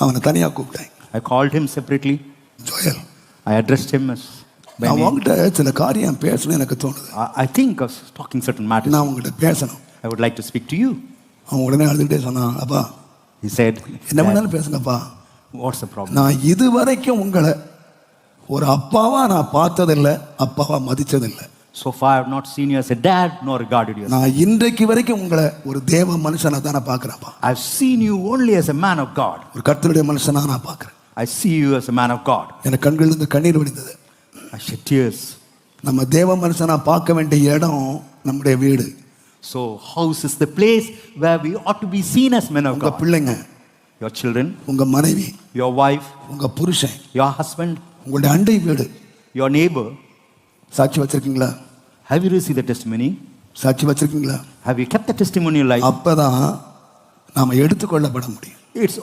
அவனை தனியாக கூப்பிட்டேன். I called him separately. Joel, I addressed him as by நான் name. உங்ககிட்ட சில காரியம் பேசணும் எனக்கு தோணுது. I think of talking certain matters. நான் உங்ககிட்ட பேசணும். I would like to speak to you. அவன் உடனே அழுதுகிட்டே சொன்னான், அப்பா He said, என்ன வேணாலும் பேசுங்கப்பா, what's the problem? நான் இது வரைக்கும் உங்களை ஒரு அப்பாவா நான் பார்த்ததில்லை, அப்பாவா மதிச்சதில்லை. So far I have not seen you as a dad nor regarded you as நான் இன்றைக்கு வரைக்கும் உங்களை ஒரு தேவ மனுஷனா தான் நான் பார்க்குறேன்ப்பா. I've seen you only as a man of God. ஒரு கர்த்தருடைய மனுஷனா நான் பார்க்குறேன். I see you as a man of God. எனக்கு கண்களிலிருந்து கண்ணீர் வடிந்தது. I shed tears. நம்ம தேவ மனுஷனா பார்க்க வேண்டிய இடம் நம்முடைய வீடு. So house is the place where we ought to be seen as men of உங்க God. பிள்ளைங்க, Your children, உங்க மனைவி, your wife, உங்க புருஷன், your husband, உங்களுடைய அண்டை வீடு. your neighbor. சாட்சி வச்சிருக்கீங்களா? Have you received the testimony? சாட்சி வச்சிருக்கீங்களா? Have you kept the testimony in your life? அப்பதான் நாம எடுத்துக்கொள்ளப்பட முடியும். It's